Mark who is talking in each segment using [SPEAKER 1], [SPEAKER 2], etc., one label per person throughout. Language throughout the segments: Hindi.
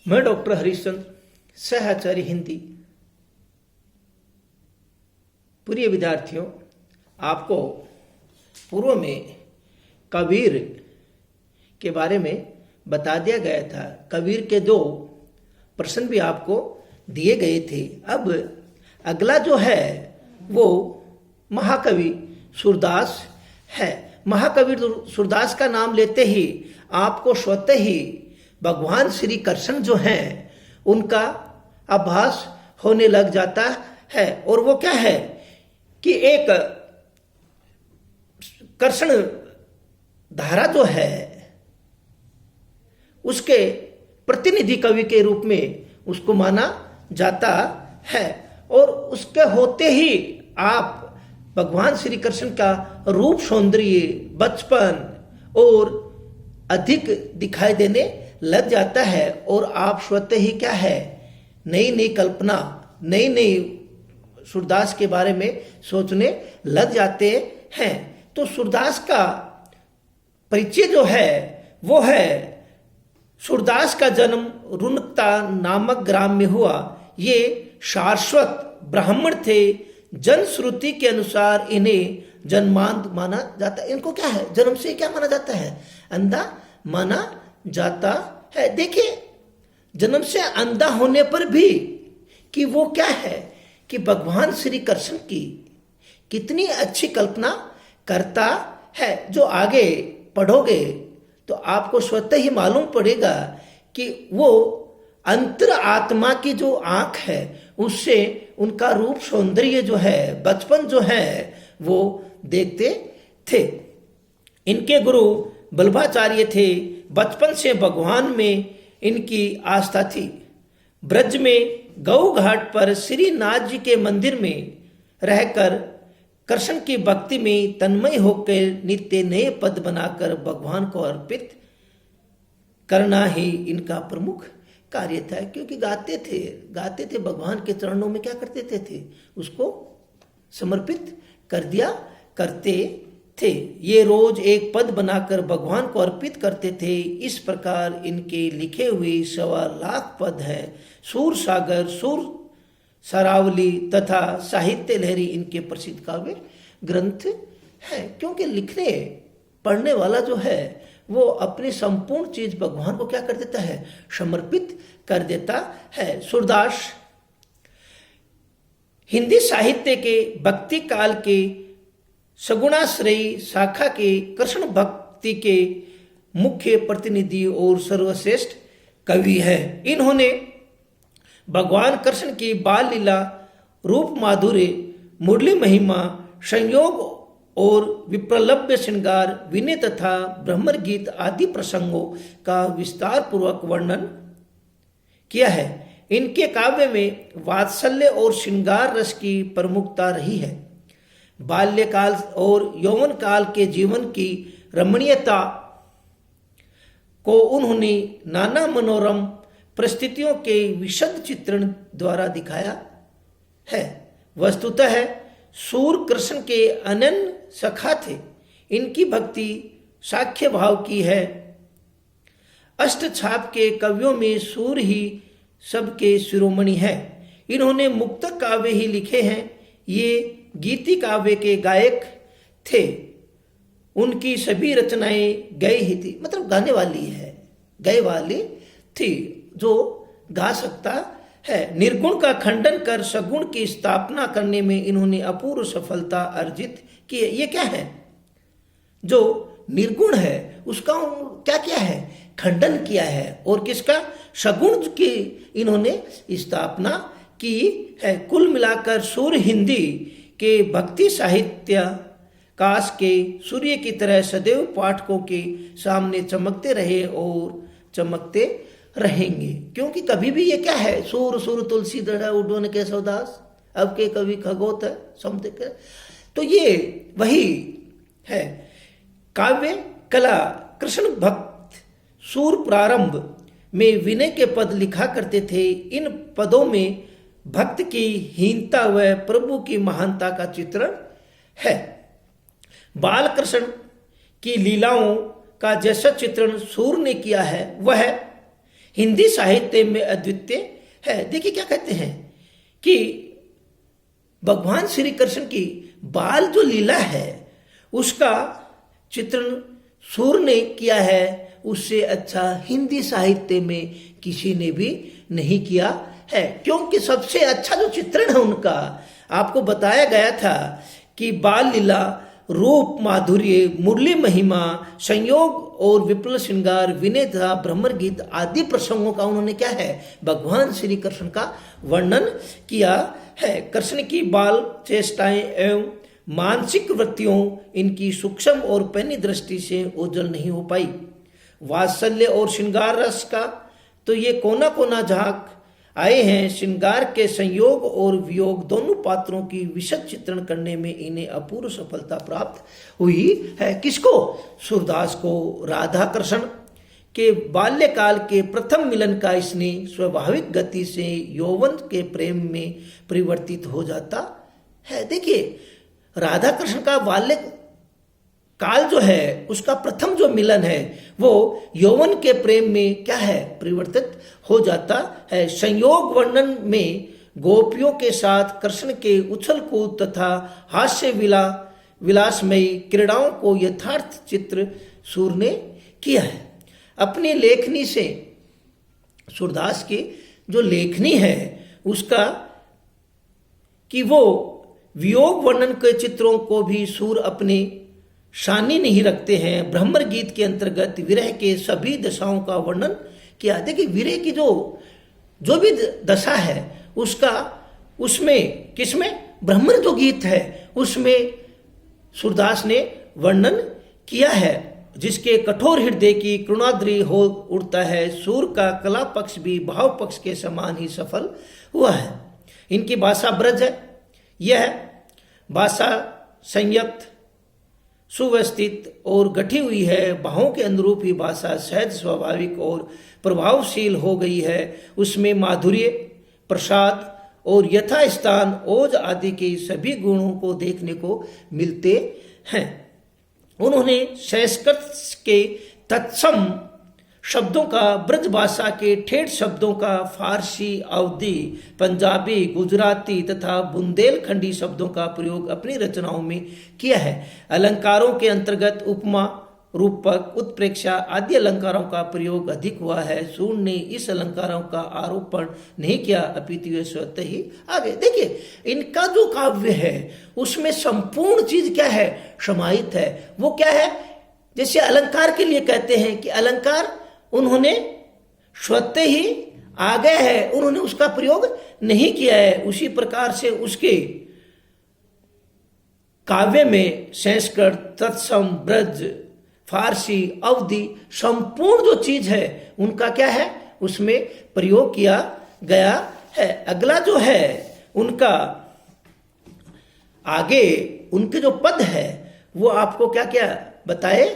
[SPEAKER 1] मैं डॉक्टर हरिश्चंद्र, सहआचार्य हिंदी। प्रिय विद्यार्थियों, आपको पूर्व में कबीर के बारे में बता दिया गया था। कबीर के 2 प्रश्न भी आपको दिए गए थे। अब अगला जो है वो महाकवि सूरदास है। महाकवि सूरदास का नाम लेते ही आपको स्वतः ही भगवान श्री कृष्ण जो हैं उनका आभास होने लग जाता है। और वो क्या है कि एक कृष्ण धारा जो है उसके प्रतिनिधि कवि के रूप में उसको माना जाता है। और उसके होते ही आप भगवान श्री कृष्ण का रूप सौंदर्य बचपन और अधिक दिखाई देने लग जाता है। और आप स्वतः ही क्या है, नई नई कल्पना, नई नई सूरदास के बारे में सोचने लग जाते हैं। तो सूरदास का परिचय जो है वो है, सूरदास का जन्म रुनकता नामक ग्राम में हुआ। ये शाश्वत ब्राह्मण थे। जनश्रुति के अनुसार इन्हें जन्मांध माना जाता है। इनको क्या है, जन्म से क्या माना जाता है, अंधा माना जाता है। देखिए, जन्म से अंधा होने पर भी कि वो क्या है कि भगवान श्री कृष्ण की कितनी अच्छी कल्पना करता है। जो आगे पढ़ोगे तो आपको स्वतः ही मालूम पड़ेगा कि वो अंतर आत्मा की जो आंख है उससे उनका रूप सौंदर्य जो है, बचपन जो है वो देखते थे। इनके गुरु बल्लभाचार्य थे। बचपन से भगवान में इनकी आस्था थी। ब्रज में गौ घाट पर श्रीनाथ जी के मंदिर में रहकर कृष्ण की भक्ति में तन्मय होकर नित्य नए पद बनाकर भगवान को अर्पित करना ही इनका प्रमुख कार्य था। क्योंकि गाते थे भगवान के चरणों में, क्या करते थे उसको समर्पित कर दिया करते थे। ये रोज एक पद बनाकर भगवान को अर्पित करते थे। इस प्रकार इनके लिखे हुए 1.25 लाख पद है। सूर सागर, सूर सरावली तथा साहित्य लहरी इनके प्रसिद्ध काव्य ग्रंथ है। क्योंकि लिखने पढ़ने वाला जो है वो अपनी संपूर्ण चीज भगवान को क्या कर देता है, समर्पित कर देता है। सूरदास हिंदी साहित्य के भक्ति काल के सगुणाश्रयी शाखा के कृष्ण भक्ति के मुख्य प्रतिनिधि और सर्वश्रेष्ठ कवि है। इन्होंने भगवान कृष्ण की बाल लीला, रूप माधुर्य, मुरली महिमा, संयोग और विप्रलभ्य श्रृंगार, विनय तथा ब्रह्मर गीत आदि प्रसंगों का विस्तार पूर्वक वर्णन किया है। इनके काव्य में वात्सल्य और श्रृंगार रस की प्रमुखता रही है। बाल्यकाल और यौवन काल के जीवन की रमणीयता को उन्होंने नाना मनोरम परिस्थितियों के विशद चित्रण द्वारा दिखाया है। वस्तुतः सूर कृष्ण के अनन्य सखा थे। इनकी भक्ति साख्य भाव की है। अष्टछाप के कवियों में सूर ही सबके शिरोमणि है। इन्होंने मुक्तक काव्य ही लिखे हैं। ये गीति काव्य के गायक थे। उनकी सभी रचनाएं गए ही थी, मतलब गाने वाली है, गए वाली थी, जो गा सकता है। निर्गुण का खंडन कर सगुण की स्थापना करने में इन्होंने अपूर्व सफलता अर्जित की है। ये क्या है, जो निर्गुण है उसका क्या किया है, खंडन किया है। और किसका, सगुण की इन्होंने स्थापना की है। कुल मिलाकर सूर हिंदी के भक्ति साहित्य काश के सूर्य की तरह सदैव पाठकों के सामने चमकते रहे और चमकते रहेंगे। क्योंकि कभी भी ये क्या है, सूर सूर तुलसी दड़ा उडोन केशवदास, अब के कवि खगोत है समते के। तो ये वही है। काव्य कला कृष्ण भक्त सूर प्रारंभ में विनय के पद लिखा करते थे। इन पदों में भक्त की हीनता व प्रभु की महानता का चित्रण है। बाल कृष्ण की लीलाओं का जैसा चित्रण सूर ने किया है वह हिंदी साहित्य में अद्वितीय है। देखिए क्या कहते हैं कि भगवान श्री कृष्ण की बाल जो लीला है उसका चित्रण सूर ने किया है, उससे अच्छा हिंदी साहित्य में किसी ने भी नहीं किया है। क्योंकि सबसे अच्छा जो चित्रण है उनका, आपको बताया गया था कि बाल लीला, रूप माधुर्य, मुरली महिमा, संयोग और विपुल श्रृंगार, विनय तथा भ्रमर गीत आदि प्रसंगों का उन्होंने क्या है, भगवान श्री कृष्ण का वर्णन किया है। कृष्ण की बाल चेष्टाएं एवं मानसिक वृत्तियों इनकी सूक्ष्म और पैनी दृष्टि से ओझल नहीं हो पाई। वात्सल्य और श्रृंगार रस का तो ये कोना कोना झांक आए हैं। श्रृंगार के संयोग और वियोग दोनों पात्रों की विशद चित्रण करने में इन्हें अपूर्व सफलता प्राप्त हुई है। किसको? सूरदास को। राधा कृष्ण के बाल्यकाल के प्रथम मिलन का इसने स्वाभाविक गति से यौवन के प्रेम में परिवर्तित हो जाता है। देखिए राधा कृष्ण का बाल्य काल जो है उसका प्रथम जो मिलन है वो यौवन के प्रेम में क्या है, परिवर्तित हो जाता है। संयोग वर्णन में गोपियों के साथ कृष्ण के उछल कूद तथा हास्य विलासमयी क्रीड़ाओं को यथार्थ चित्र सूर ने किया है। अपनी लेखनी से सूरदास की जो लेखनी है उसका कि वो वियोग वर्णन के चित्रों को भी सूर अपने शानी नहीं रखते हैं। भ्रमर गीत के अंतर्गत विरह के सभी दशाओं का वर्णन किया। देखिए विरह की जो भी दशा है उसका, उसमें किसमें, भ्रमर जो गीत है उसमें सूरदास ने वर्णन किया है। जिसके कठोर हृदय की करुणाद्री हो उड़ता है, सूर का कला पक्ष भी भाव पक्ष के समान ही सफल हुआ है। इनकी भाषा ब्रज है। यह भाषा संयत, सुव्यवस्थित और गठी हुई है। भावों के अनुरूप ही भाषा सहज, स्वाभाविक और प्रभावशील हो गई है। उसमें माधुर्य, प्रसाद और यथास्थान, ओज आदि के सभी गुणों को देखने को मिलते हैं। उन्होंने संस्कृत के तत्सम शब्दों का, ब्रज भाषा के ठेठ शब्दों का, फारसी, अवधी, पंजाबी, गुजराती तथा बुंदेलखंडी शब्दों का प्रयोग अपनी रचनाओं में किया है। अलंकारों के अंतर्गत उपमा, रूपक, उत्प्रेक्षा आदि अलंकारों का प्रयोग अधिक हुआ है। सूर ने इस अलंकारों का आरोपण नहीं किया, अपितु वे स्वतः ही आगे। देखिए इनका जो काव्य है उसमें संपूर्ण चीज क्या है, समाहित है। वो क्या है, जैसे अलंकार के लिए कहते हैं कि अलंकार उन्होंने स्वतः ही आ गए है, उन्होंने उसका प्रयोग नहीं किया है। उसी प्रकार से उसके काव्य में संस्कृत, तत्सम, ब्रज, फारसी, अवधी संपूर्ण जो चीज है उनका क्या है, उसमें प्रयोग किया गया है। अगला जो है उनका आगे उनके जो पद है वो आपको क्या क्या बताए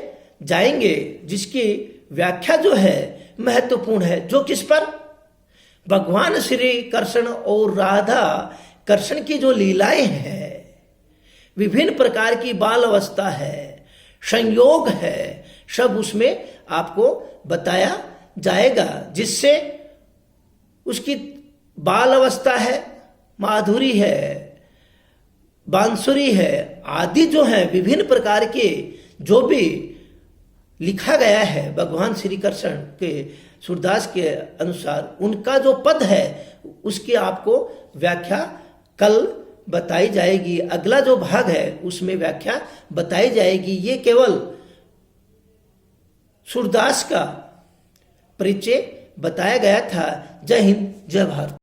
[SPEAKER 1] जाएंगे, जिसकी व्याख्या जो है महत्वपूर्ण है। जो किस पर, भगवान श्री कृष्ण और राधा कृष्ण की जो लीलाएं हैं, विभिन्न प्रकार की बाल अवस्था है, संयोग है, सब उसमें आपको बताया जाएगा। जिससे उसकी बाल अवस्था है, माधुरी है, बांसुरी है आदि जो है विभिन्न प्रकार के जो भी लिखा गया है भगवान श्री कृष्ण के सूरदास के अनुसार, उनका जो पद है उसकी आपको व्याख्या कल बताई जाएगी। अगला जो भाग है उसमें व्याख्या बताई जाएगी। ये केवल सूरदास का परिचय बताया गया था। जय हिंद, जय भारत।